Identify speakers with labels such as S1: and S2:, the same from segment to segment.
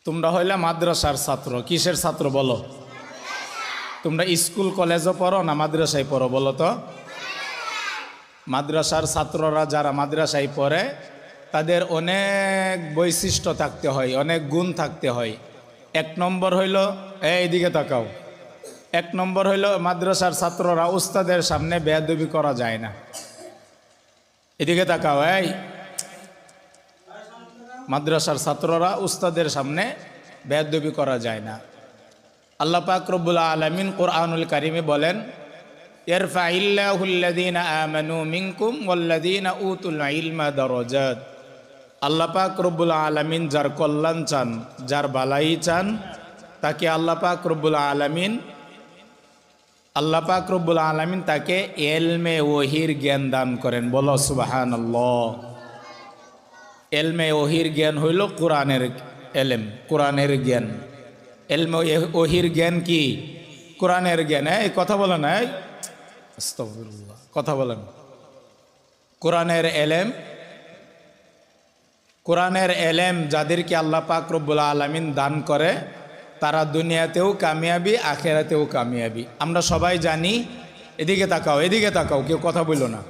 S1: তোমরা হইলে মাদ্রাসার ছাত্র। কিসের ছাত্র বলো? তোমরা স্কুল কলেজও পড়ো না মাদ্রাসায় পড়ো বলো তো? মাদ্রাসার ছাত্ররা যারা মাদ্রাসায় পড়ে তাদের অনেক বৈশিষ্ট্য থাকতে হয়, অনেক গুণ থাকতে হয়। এক নম্বর হইল, এইদিকে তাকাও, এক নম্বর হইল মাদ্রাসার ছাত্ররা উস্তাদের সামনে বেয়াদবি করা যায় না। এদিকে তাকাও, এই মাদ্রাসার ছাত্ররা উস্তাদের সামনে বেয়াদবি করা যায় না। আল্লাহ পাক রব্বুল আলামিন কুরআনুল কারীমে বলেন, ইয়ারফাইল্লাহুল্লাযীনা আমানু মিনকুম ওয়াল্লাযীনা উতুল ইলমা দারাজাত। আল্লাহ পাক রব্বুল আলামিন যার কল্যাণ চান, যার বালাই চান, তাকে আল্লাহ পাক রব্বুল আলামিন তাকে ইলমে ওহির জ্ঞান দান করেন। বলো সুবহানাল্লাহ। ইলমে ওহির জ্ঞান হইল কোরআনের ইলম, কোরআনের জ্ঞান। ইলমে ওহির জ্ঞান কি? কোরআনের জ্ঞান। এই কথা বলেন, এই আস্তাগফিরুল্লাহ, কথা বলেন। কোরআনের ইলম, কোরআনের ইলম যাদেরকে আল্লাহ পাক রব্বুল আলামিন দান করে তারা দুনিয়াতেও কামিয়াবি, আখিরাতেও কামিয়াবি। আমরা সবাই জানি, এদিকে তাকাও, এদিকে তাকাও, কেউ কথা বললো না।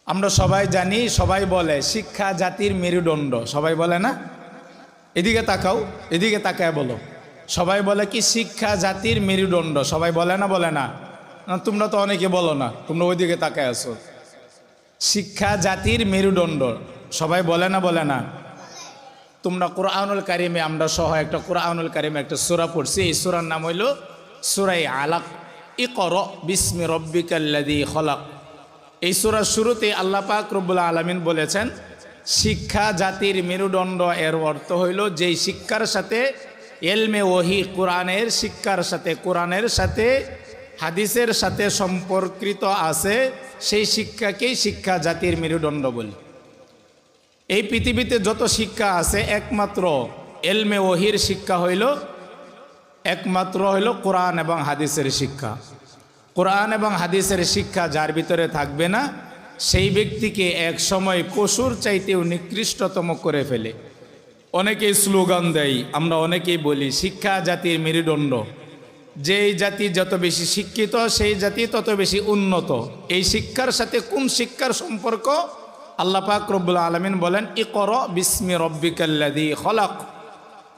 S1: আমরা সবাই জানি, সবাই বলে শিক্ষা জাতির মেরুদণ্ড, সবাই বলে না? এদিকে তাকাও, এদিকে তাকায় বলো। সবাই বলে কি শিক্ষা জাতির মেরুদণ্ড, সবাই বলে না? বলে না? তোমরা তো অনেকে বলো না, তোমরা ওইদিকে তাকায় আছো। শিক্ষা জাতির মেরুদণ্ড সবাই বলে না? বলে না? তোমরা কুরআনুল কারীমে, আমরা সহ একটা কুরআনুল কারীমে একটা সূরা পড়ছি, এই সূরার নাম হইল সূরা আলাক। ইকরা বিসমি রাব্বিকাল্লাযী খলাক। এই সূরার শুরুতে আল্লাহ পাক রব্বুল আলামিন বলেছেন শিক্ষা জাতির মেরুদণ্ড। এর অর্থ হইল যেই শিক্ষার সাথে ইলমে ওহী, কোরআনের শিক্ষার সাথে, কোরআনের সাথে হাদিসের সাথে সম্পর্কিত আছে, সেই শিক্ষাকেই শিক্ষা জাতির মেরুদণ্ড বলি। এই পৃথিবীতে যত শিক্ষা আছে একমাত্র ইলমে ওহির শিক্ষা হইল, একমাত্র হইল কোরআন এবং হাদিসের শিক্ষা। কোরআন এবং হাদিসের শিক্ষা যার ভিতরে থাকবে না, সেই ব্যক্তিকে এক সময় পশুর চাইতেও নিকৃষ্টতম করে ফেলে। অনেকেই স্লোগান দেয়, আমরা অনেকেই বলি শিক্ষা জাতির মেরুদণ্ড। যেই জাতি যত বেশি শিক্ষিত সেই জাতি তত বেশি উন্নত। এই শিক্ষার সাথে কোন শিক্ষার সম্পর্ক? আল্লাহ পাক রব্বুল আলামিন বলেন ইকরা বিসমি রাব্বিকাল্লাযী খলাক।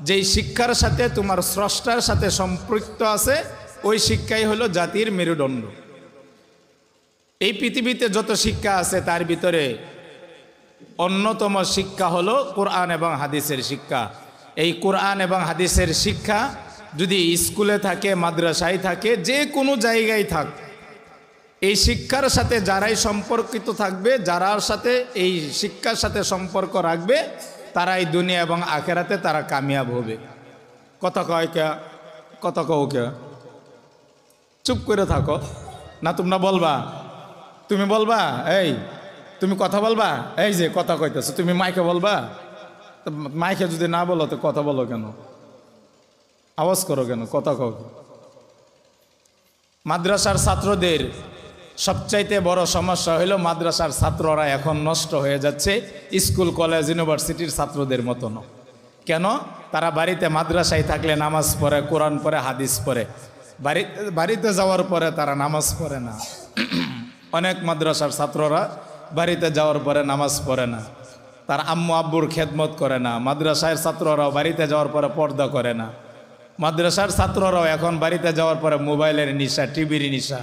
S1: যেই শিক্ষার সাথে তোমার স্রষ্টার সাথে সম্পৃক্ত আছে, ওই শিক্ষাই হলো জাতির মেরুদণ্ড। এই পৃথিবীতে যত শিক্ষা আছে তার ভিতরে অন্যতম শিক্ষা হলো কোরআন এবং হাদিসের শিক্ষা। এই কোরআন এবং হাদিসের শিক্ষা যদি স্কুলে থাকে, মাদ্রাসায় থাকে, যে কোনো জায়গায় থাক, এই শিক্ষার সাথে যারাই সম্পর্কিত থাকবে, যারার সাথে এই শিক্ষার সাথে সম্পর্ক রাখবে, তারাই দুনিয়া এবং আখিরাতে তারা কামিয়াব হবে। কথা কয় কে? কথা কও কে? চুপ করে থাকো না, তোমরা বলবা, তুমি বলবা, এই তুমি কথা বলবা, এই যে কথা কইতেছো তুমি মাইকে বলবা। মাইকে যদি না বলো তো কথা বলো কেন? আওয়াজ করো কেন? কথা কও। মাদ্রাসার ছাত্রদের সবচাইতে বড় সমস্যা হলো মাদ্রাসার ছাত্ররা এখন নষ্ট হয়ে যাচ্ছে স্কুল, কলেজ, ইউনিভার্সিটির ছাত্রদের মতন। কেন? তারা বাড়িতে মাদ্রাসায় থাকলে নামাজ পড়ে, কোরআন পড়ে, হাদিস পড়ে। বাড়িতে যাওয়ার পরে তারা নামাজ পড়ে না। অনেক মাদ্রাসার ছাত্ররা বাড়িতে যাওয়ার পরে নামাজ পড়ে না, তার আম্মু আব্বুর খেদমত করে না। মাদ্রাসার ছাত্ররাও বাড়িতে যাওয়ার পরে পর্দা করে না। মাদ্রাসার ছাত্ররাও এখন বাড়িতে যাওয়ার পরে মোবাইলের নেশা, টিভির নেশা।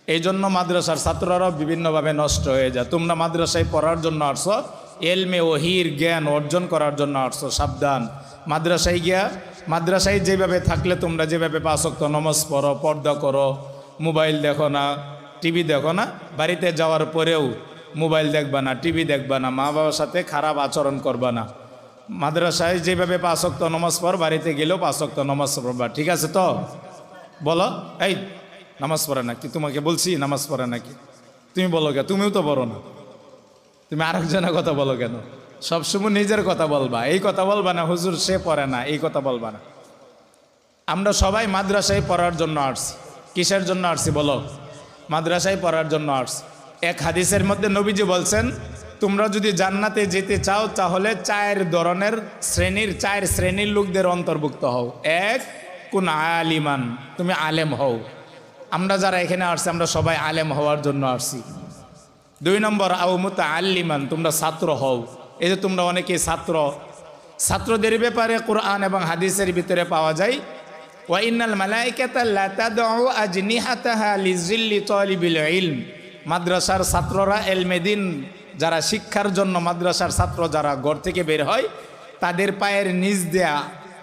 S1: এই জন্য মাদ্রাসার ছাত্ররাও বিভিন্নভাবে নষ্ট হয়ে যায়। তোমরা মাদ্রাসায় পড়ার জন্য আসছো, ইলমে ওহির জ্ঞান অর্জন করার জন্য আসছো, সাবধান। মাদ্রাসায় গিয়া, মাদ্রাসায় যেভাবে থাকলে তোমরা যেভাবে 5 ওয়াক্ত নামাজ পড়ো, পর্দা করো, মোবাইল দেখো না, টিভি দেখো না, বাড়িতে যাওয়ার পরেও মোবাইল দেখবা না, টিভি দেখবা না, মা বাবার সাথে খারাপ আচরণ করবা না। মাদ্রাসায় যেভাবে 5 ওয়াক্ত নামাজ পড়, বাড়িতে গেলেও 5 ওয়াক্ত নামাজ পড়বা। ঠিক আছে তো? বলো, এই নামাজ পড়ে নাকি? তোমাকে বলছি নামাজ পড়ে নাকি? তুমি বলো কে? তুমিও তো বলো না। তুমি আরেকজনের কথা বলো কেন? সবসময় নিজের কথা বলবা। এই কথা বলবা না হুজুর সে পড়ে না, এই কথা বলবা না। আমরা সবাই মাদ্রাসায় পড়ার জন্য আসছি। কিসের জন্য আসছি বলো? মাদ্রাসায় পড়ার জন্য আসছি। এক হাদিসের মধ্যে নবীজি বলছেন তোমরা যদি জান্নাতে যেতে চাও তাহলে চার শ্রেণীর লোকদের অন্তর্ভুক্ত হও। এক, কোন আলিমান, তুমি আলেম হও। আমরা যারা এখানে আসছি আমরা সবাই আলেম হওয়ার জন্য আসছি। 2 নম্বর, আও মুতাআল্লিমান, তোমরা ছাত্র হও। এই যে তোমরা অনেকেই ছাত্রদের ব্যাপারে কোরআন এবং হাদিসের ভিতরে পাওয়া যায় ওয়া ইন্নাল মালাইকাতা লা তাদউ আজনিহাতাহা লিজিল্লি তালিবিল ইলম। মাদ্রাসার ছাত্ররা এলমেদিন যারা শিক্ষার জন্য মাদ্রাসার ছাত্র যারা ঘর থেকে বের হয় তাদের পায়ের নিচ দেয়া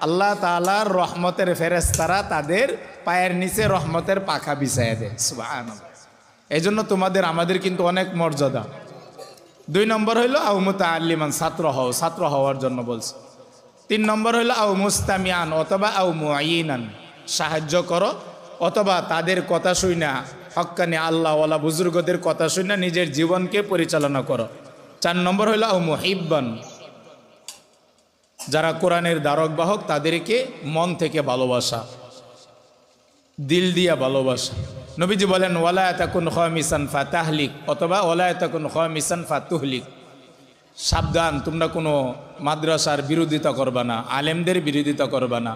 S1: আল্লাহ তাআলার রহমতের ফেরেশতারা তাদের পায়ের নিচে রহমতের পাখা বিছায়া দেয়। সুবহানাল্লাহ। এই জন্য তোমাদের আমাদের কিন্তু অনেক মর্যাদা। 2 নম্বর হইল আও মুতাআল্লিমান, ছাত্র হওয়ার জন্য বলছে। 3 নম্বর হইল আও মুস্তামিয়ান অথবা আও মুআইনান, সাহায্য করো অথবা তাদের কথা শুইনা হক্কানি আল্লাহওয়ালা বুজুর্গদের কথা শুইনা নিজের জীবনকে পরিচালনা করো। 4 নম্বর হইল আও মুহিব্বান, যারা কোরআনের ধারক বাহক তাদেরকে মন থেকে ভালোবাসা, দিল দিয়া ভালোবাসা। নবীজি বলেন ওয়ালা তাকুন খামিসান ফাতাহলিক অথবা ওয়ালা তাকুন খামিসান ফাতুহলিক, সাবধান তোমরা কোনো মাদ্রাসার বিরোধিতা করবা না, আলেমদের বিরোধিতা করবা না।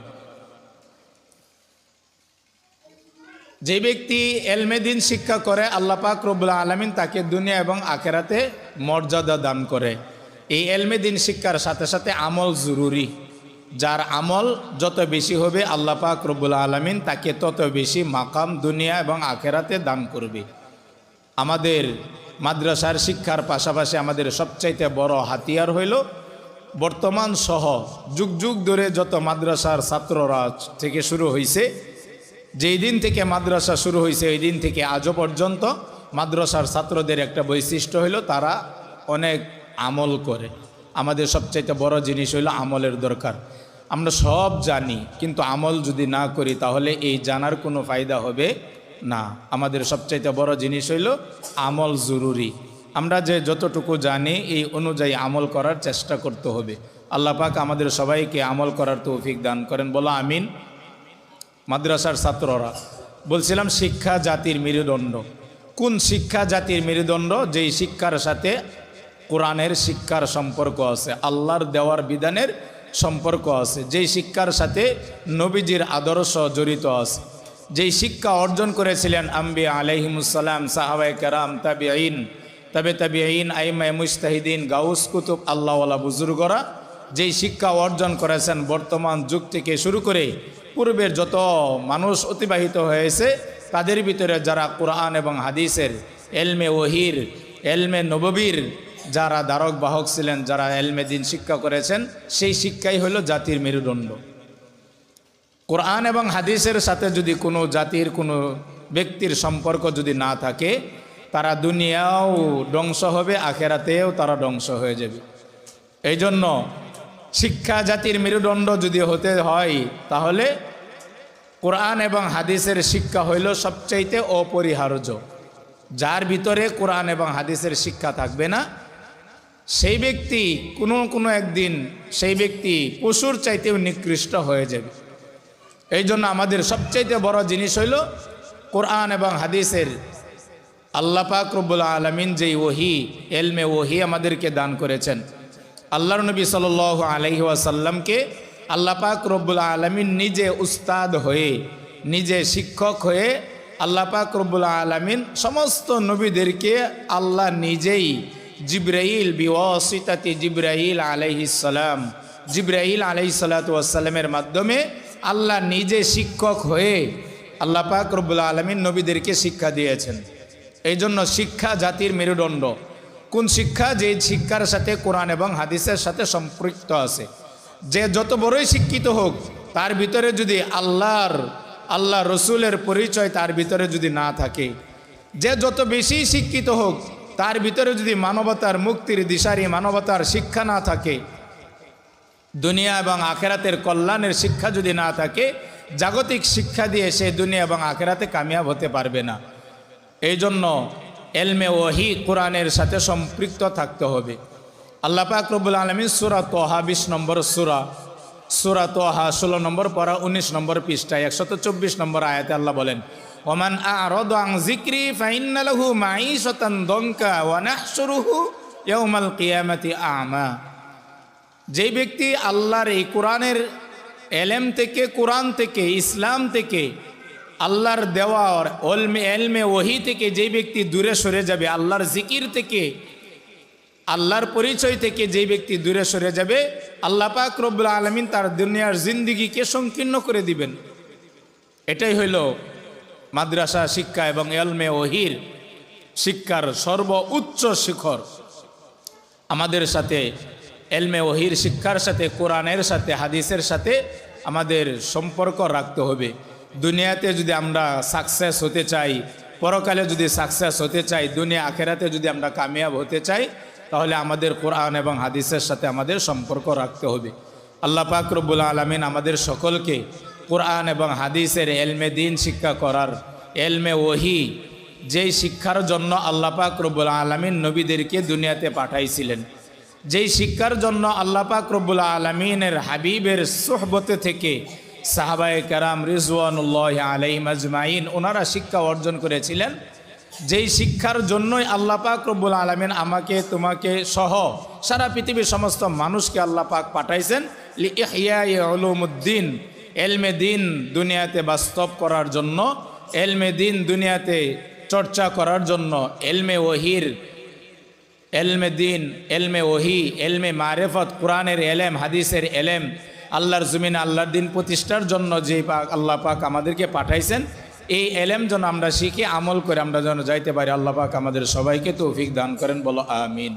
S1: যে ব্যক্তি এলমে দিন শিক্ষা করে আল্লাহ পাক রব্বুল আলামিন তাকে দুনিয়া এবং আখিরাতে মর্যাদা দান করে। এই এলমে দিন শিক্ষার সাথে সাথে আমল জরুরি। যার আমল যত বেশি হবে আল্লাহ পাক রব্বুল আলামিন তাকে তত বেশি মাকাম দুনিয়া এবং আখিরাতে দান করবে। আমাদের মাদ্রাসার শিক্ষার পাশাপাশি আমাদের সবচাইতে বড় হাতিয়ার হইল বর্তমান সহ যুগ যুগ ধরে যত মাদ্রাসার ছাত্ররা থেকে শুরু হয়েছে, যেই দিন থেকে মাদ্রাসা শুরু হয়েছে ওই দিন থেকে আজও পর্যন্ত মাদ্রাসার ছাত্রদের একটা বৈশিষ্ট্য হইল তারা অনেক আমল করে। আমাদের সবচাইতে বড় জিনিস হইল আমলের দরকার। আমরা সব জানি কিন্তু আমল যদি না করি তাহলে এই জানার কোনো ফায়দা হবে না। আমাদের সবচাইতে বড় জিনিস হইল আমল জরুরি। আমরা যে যতটুকু জানি এই অনুযায়ী আমল করার চেষ্টা করতে হবে। আল্লাহ পাক আমাদের সবাইকে আমল করার তৌফিক দান করেন, বলো আমিন। মাদ্রাসার ছাত্ররা বলছিলাম শিক্ষা জাতির মেরুদণ্ড। কোন শিক্ষা জাতির মেরুদণ্ড? যেই শিক্ষার সাথে কোরআনের শিক্ষার সম্পর্ক আছে, আল্লাহর দেওয়ার বিধানের সম্পর্ক আছে, যেই শিক্ষার সাথে নবীজির আদর্শ জড়িত আছে, যেই শিক্ষা অর্জন করেছিলেন আম্বিয়া আলাইহিমুসসালাম, সাহাবায়ে কেরাম, তাবিঈন, তাবিঈন, আইম্মায়ে মুজতাহিদিন, গাউস কুতুব, আল্লাহওয়ালা বুজুর্গরা যেই শিক্ষা অর্জন করেছেন বর্তমান যুগ থেকে শুরু করে পূর্বের যত মানুষ অতিবাহিত হয়েছে তাদের ভিতরে যারা কোরআন এবং হাদিসের এলমে ওহির এলমে নববীর যারা ধারক বাহক ছিলেন, যারা এলমে দিন শিক্ষা করেছেন, সেই শিক্ষাই হলো জাতির মেরুদণ্ড। কোরআন এবং হাদিসের সাথে যদি কোনো জাতির কোনো ব্যক্তির সম্পর্ক যদি না থাকে তারা দুনিয়াও ধ্বংস হবে, আখেরাতেও তারা ধ্বংস হয়ে যাবে। এই জন্য শিক্ষা জাতির মেরুদণ্ড যদি হতে হয় তাহলে কোরআন এবং হাদিসের শিক্ষা হইল সবচাইতে অপরিহার্য। যার ভিতরে কোরআন এবং হাদিসের শিক্ষা থাকবে না সেই ব্যক্তি কোনো একদিন সেই ব্যক্তি পশুর চাইতেও নিকৃষ্ট হয়ে যাবে। এই জন্য আমাদের সবচাইতে বড় জিনিস হইল কোরআন এবং হাদিসের আল্লাহ পাক রব্বুল আলামিন যেই ওহি এলমে ওহি আমাদেরকে দান করেছেন। আল্লাহর নবী সাল্লাল্লাহু আলাইহি ওয়াসাল্লামকে আল্লাহ পাক রব্বুল আলামিন নিজে উস্তাদ হয়ে নিজে শিক্ষক হয়ে আল্লাহ পাক রব্বুল আলামিন সমস্ত নবীদেরকে আল্লাহ নিজেই জিবরাইল বিওয়াসিতাতি জিবরাইল আলাইহিস সালাম, জিবরাইল আলাইহিস সালাতু ওয়াস সালামের মাধ্যমে আল্লাহ নিজে শিক্ষক হয়ে আল্লাহ পাক রব্বুল আলামিন নবীদেরকে শিক্ষা দিয়েছেন। এই জন্য শিক্ষা জাতির মেরুদণ্ড। কোন শিক্ষা? যে শিক্ষার সাথে কোরআন এবং হাদিসের সাথে সম্পৃক্ত আছে। যে যত বড়ই শিক্ষিত হোক তার ভিতরে যদি আল্লাহ রসুলের পরিচয় তার ভিতরে যদি না থাকে, যে যত বেশি শিক্ষিত হোক তার ভিতরে যদি মানবতার মুক্তির দিশারি মানবতার শিক্ষা না থাকে, দুনিয়া এবং আখেরাতের কল্যাণের শিক্ষা যদি না থাকে, জাগতিক শিক্ষা দিয়ে সে দুনিয়া এবং আখেরাতে কামিয়াব হতে পারবে না। এই জন্য এলমে ওহি কোরআনের সাথে সম্পৃক্ত থাকতে হবে। আল্লাহ পাক রব্বুল আলামিন সূরা তোহা 20 নম্বর সূরা তোহা 16 নম্বর পারা 19 নম্বর পৃষ্ঠায় 124 নম্বর আয়াতে আল্লাহ বলেন, ওমান আ'রাদা আন যিকরি ফাইন্না লাহু মাঈশাতান দনকা ওয়া নাহশুরুহু ইয়াউমাল কিয়ামাতি আ'মা। যেই ব্যক্তি আল্লাহর এই কোরআনের এলেম থেকে, কোরআন থেকে, ইসলাম থেকে, আল্লাহর দেওয়া এলমে ওহী থেকে যেই ব্যক্তি দূরে সরে যাবে, আল্লাহর জিকির থেকে, আল্লাহর পরিচয় থেকে যেই ব্যক্তি দূরে সরে যাবে, আল্লাহ পাক রব্বুল আলামিন তার দুনিয়ার জিন্দিগিকে সংকীর্ণ করে দিবেন। এটাই হইল মাদ্রাসা শিক্ষা এবং এলমে ওহীর শিক্ষার সর্বোচ্চ শিখর। আমাদের সাথে এলমে ওহীর শিক্ষার সাথে, কোরআনের সাথে, হাদিসের সাথে আমাদের সম্পর্ক রাখতে হবে। দুনিয়াতে যদি আমরা সাকসেস হতে চাই, পরকালে যদি সাকসেস হতে চাই, দুনিয়া আখেরাতে যদি আমরা কামিয়াব হতে চাই, তাহলে আমাদের কোরআন এবং হাদিসের সাথে আমাদের সম্পর্ক রাখতে হবে। আল্লাহ পাক রব্বুল আলামিন আমাদের সকলকে কোরআন এবং হাদিসের এলমে দ্বীন শিক্ষা করার, এলমে ওহী, যেই শিক্ষার জন্য আল্লাহ পাক রব্বুল আলামিন নবীদেরকে দুনিয়াতে পাঠাইছিলেন, যেই শিক্ষার জন্য আল্লাহ পাক রব্বুল আলামিনের হাবিবের সুহবতে থেকে সাহাবায়ে কেরাম রিজওয়ানুল্লাহি আলাইহিম আজমাইন ওনারা শিক্ষা অর্জন করেছিলেন, যেই শিক্ষার জন্যই আল্লাহ পাক রব্বুল আলামিন আমাকে, তোমাকে সহ সারা পৃথিবীর সমস্ত মানুষকে আল্লাহ পাক পাঠাইছেন লিইহইয়াই উলুমুদ্দিন, এলমে দ্বীন দুনিয়াতে বাস্তব করার জন্য, এলমে দ্বীন দুনিয়াতে চর্চা করার জন্য, এলমে ওহীর, এলমে দ্বীন, এলমে ওহী, এলমে মারেফত, কোরআনের এলেম, হাদিসের এলেম, আল্লাহর জমিনে আল্লাহর দ্বীন প্রতিষ্ঠার জন্য যে আল্লাহ পাক আমাদেরকে পাঠাইছেন, এই এলেম যেন আমরা শিখে আমল করে আমরা যেন যাইতে পারি। আল্লাহ পাক আমাদের সবাইকে তৌফিক দান করেন, বলো আমিন।